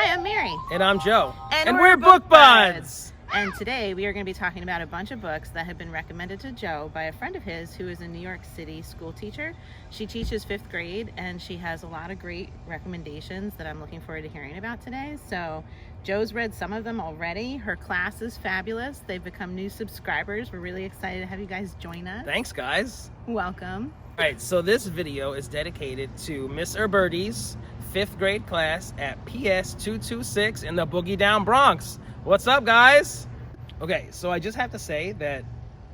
Hi, I'm Mary. And I'm Joe. And we're Book Buds. And today we are going to be talking about a bunch of books that have been recommended to Joe by a friend of his who is a New York City school teacher. She teaches 5th grade and she has a lot of great recommendations that I'm looking forward to hearing about today. So Joe's read some of them already. Her class is fabulous. They've become new subscribers. We're really excited to have you guys join us. Thanks, guys. Welcome. All right, so this video is dedicated to Miss Birdie's 5th grade class at PS 226 in the Boogie Down Bronx. What's up, guys? Okay, so I just have to say that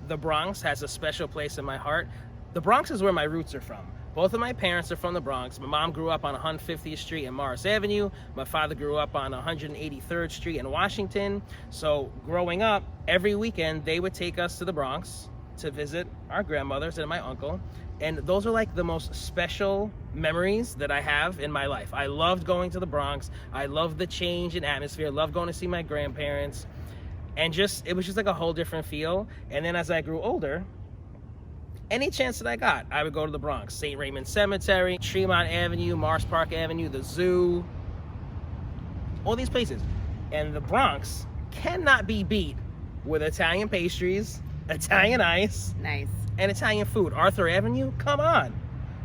the Bronx has a special place in my heart. The Bronx is where my roots are from. Both of my parents are from the Bronx. My mom grew up on 150th Street and Morris Avenue. My father grew up on 183rd Street in Washington. So growing up, every weekend they would take us to the Bronx to visit our grandmothers and my uncle. And those are like the most special memories that I have in my life. I loved going to the Bronx. I loved the change in atmosphere. I loved going to see my grandparents. And it was just like a whole different feel. And then as I grew older, any chance that I got, I would go to the Bronx. St. Raymond Cemetery, Tremont Avenue, Mars Park Avenue, the zoo, all these places. And the Bronx cannot be beat with Italian pastries, Italian ice. Nice. And Italian food. Arthur Avenue, come on.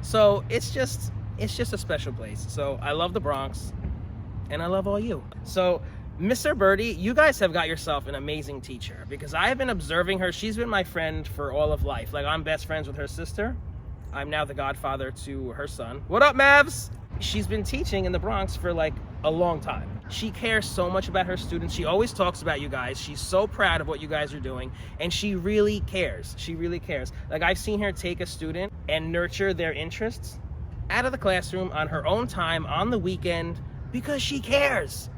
So it's just a special place. So I love the Bronx and I love all you. So Mr. Birdie, you guys have got yourself an amazing teacher because I've been observing her. She's been my friend for all of life. Like, I'm best friends with her sister. I'm now the godfather to her son. What up, Mavs? She's been teaching in the Bronx for like a long time. She cares so much about her students. She always talks about you guys. She's so proud of what you guys are doing, and she really cares. She really cares. Like, I've seen her take a student and nurture their interests out of the classroom on her own time on the weekend because she cares.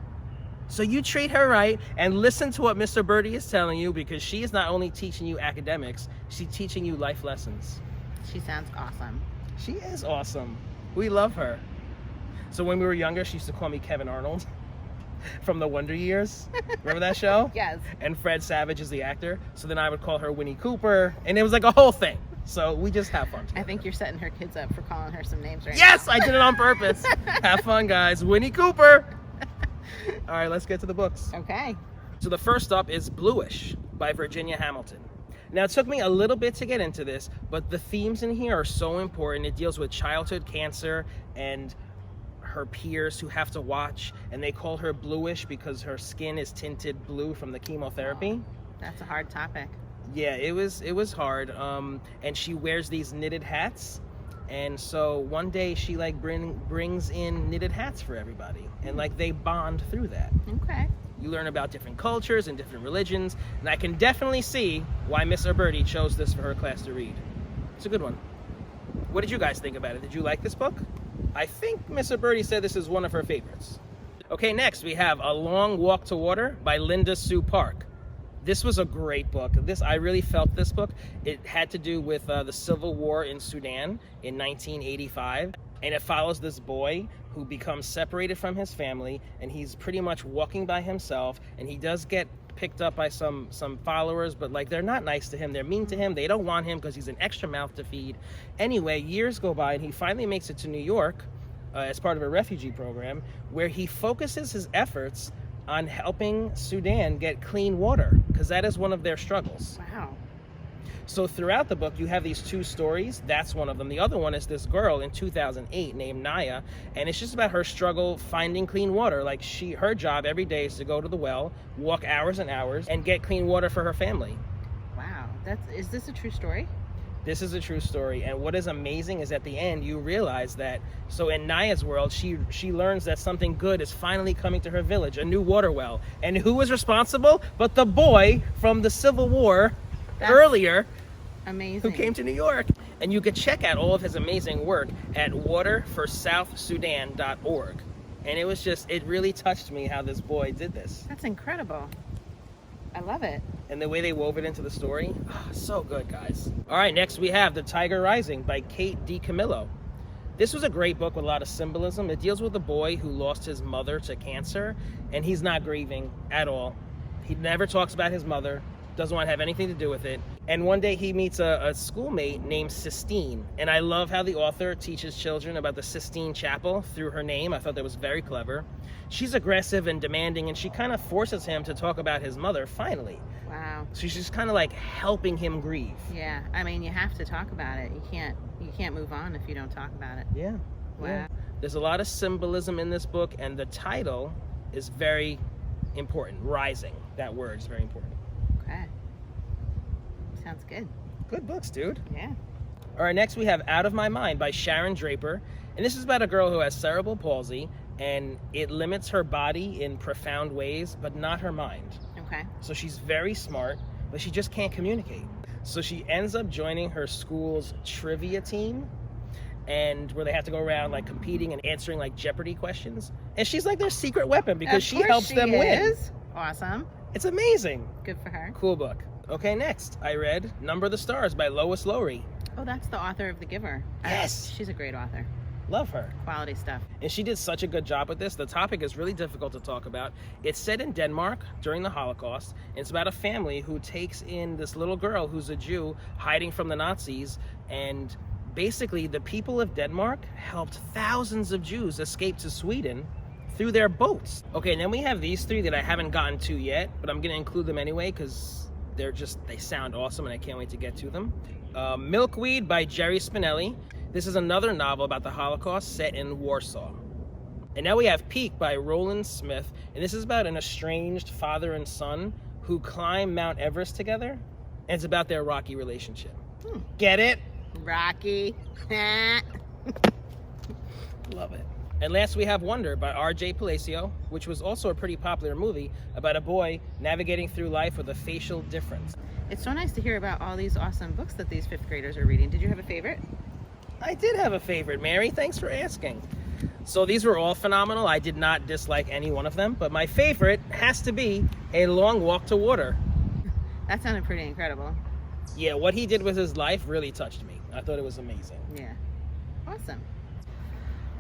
So you treat her right and listen to what Mr. Birdie is telling you, because she is not only teaching you academics, she's teaching you life lessons. She sounds awesome. She is awesome. We love her. So when we were younger, she used to call me Kevin Arnold from the Wonder Years. Remember that show? Yes. And Fred Savage is the actor. So then I would call her Winnie Cooper, and it was like a whole thing. So we just have fun together. I think you're setting her kids up for calling her some names right Yes, I did it on purpose. Have fun, guys. Winnie Cooper. All right, let's get to the books. Okay. So the first up is Bluish by Virginia Hamilton. Now, it took me a little bit to get into this, but the themes in here are so important. It deals with childhood cancer and her peers who have to watch, and they call her bluish because her skin is tinted blue from the chemotherapy. Oh, that's a hard topic. Yeah, it was hard. And she wears these knitted hats, and so one day she like brings in knitted hats for everybody, and like they bond through that. Okay. You learn about different cultures and different religions, and I can definitely see why Miss Birdie chose this for her class to read. It's a good one. What did you guys think about it? Did you like this book? I think Miss Birdie said this is one of her favorites. Okay, next we have A Long Walk to Water by Linda Sue Park. This was a great book. I really felt this book. It had to do with the Civil War in Sudan in 1985. And it follows this boy who becomes separated from his family, and he's pretty much walking by himself, and he does get picked up by some followers, but like they're not nice to him. They're mean to him. They don't want him because he's an extra mouth to feed. Anyway, years go by and he finally makes it to New York as part of a refugee program where he focuses his efforts on helping Sudan get clean water, because that is one of their struggles. Wow. So throughout the book, you have these two stories. That's one of them. The other one is this girl in 2008 named Naya, and it's just about her struggle finding clean water. Like, her job every day is to go to the well, walk hours and hours, and get clean water for her family. Wow. Is this a true story? This is a true story, and what is amazing is at the end you realize that, so in Naya's world, she learns that something good is finally coming to her village, a new water well. And who was responsible but the boy from the Civil War earlier, amazing, who came to New York. And you could check out all of his amazing work at waterforsouthsudan.org. And it really touched me how this boy did this. That's incredible. I love it. And the way they wove it into the story, so good, guys. All right, next we have The Tiger Rising by Kate DiCamillo. This was a great book with a lot of symbolism. It deals with a boy who lost his mother to cancer, and he's not grieving at all. He never talks about his mother. doesn't want to have anything to do with it. And one day he meets a schoolmate named Sistine. And I love how the author teaches children about the Sistine Chapel through her name. I thought that was very clever. She's aggressive and demanding, and she kind of forces him to talk about his mother finally. Wow. So she's just kind of like helping him grieve. Yeah, I mean, you have to talk about it. You can't move on if you don't talk about it. Yeah. Wow. Yeah. There's a lot of symbolism in this book, and the title is very important. Rising. That word is very important. Okay. Sounds good. Good books, dude. Yeah. All right, next we have Out of My Mind by Sharon Draper. And this is about a girl who has cerebral palsy, and it limits her body in profound ways, but not her mind. Okay. So she's very smart, but she just can't communicate. So she ends up joining her school's trivia team, and where they have to go around like competing and answering like Jeopardy questions. And she's like their secret weapon because she helps them win. Awesome. It's amazing. Good for her. Cool book. Okay, next I read Number the Stars by Lois Lowry. Oh, that's the author of The Giver. Yes. She's a great author. Love her. Quality stuff. And she did such a good job with this. The topic is really difficult to talk about. It's set in Denmark during the Holocaust. And it's about a family who takes in this little girl who's a Jew hiding from the Nazis. And basically, the people of Denmark helped thousands of Jews escape to Sweden through their boats. Okay, and then we have these three that I haven't gotten to yet, but I'm going to include them anyway because they sound awesome and I can't wait to get to them. Milkweed by Jerry Spinelli. This is another novel about the Holocaust set in Warsaw. And now we have Peak by Roland Smith. And this is about an estranged father and son who climb Mount Everest together. And it's about their rocky relationship. Get it? Rocky. Love it. And last we have Wonder by R.J. Palacio, which was also a pretty popular movie about a boy navigating through life with a facial difference. It's so nice to hear about all these awesome books that these fifth graders are reading. Did you have a favorite? I did have a favorite, Mary. Thanks for asking. So these were all phenomenal. I did not dislike any one of them, but my favorite has to be A Long Walk to Water. That sounded pretty incredible. Yeah, what he did with his life really touched me. I thought it was amazing. Yeah. Awesome.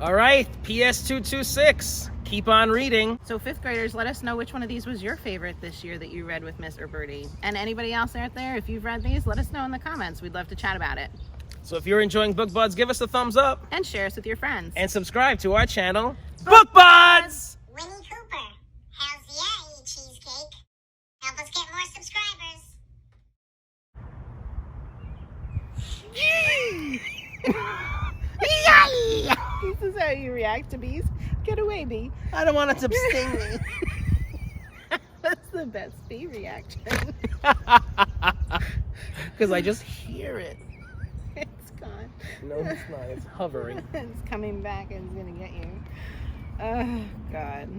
All right, PS226. Keep on reading. So fifth graders, let us know which one of these was your favorite this year that you read with Miss or Birdie. And anybody else out there, if you've read these, let us know in the comments. We'd love to chat about it. So if you're enjoying Book Buds, give us a thumbs up. And share us with your friends. And subscribe to our channel, Book Buds! Winnie Cooper, how's the Yay cheesecake? Help us get more subscribers. This is how you react to bees. Get away, bee. I don't want it to sting me. That's the best bee reaction. Because I just hear it. It's gone. No, it's not. It's hovering. It's coming back and it's gonna get you. Oh, God.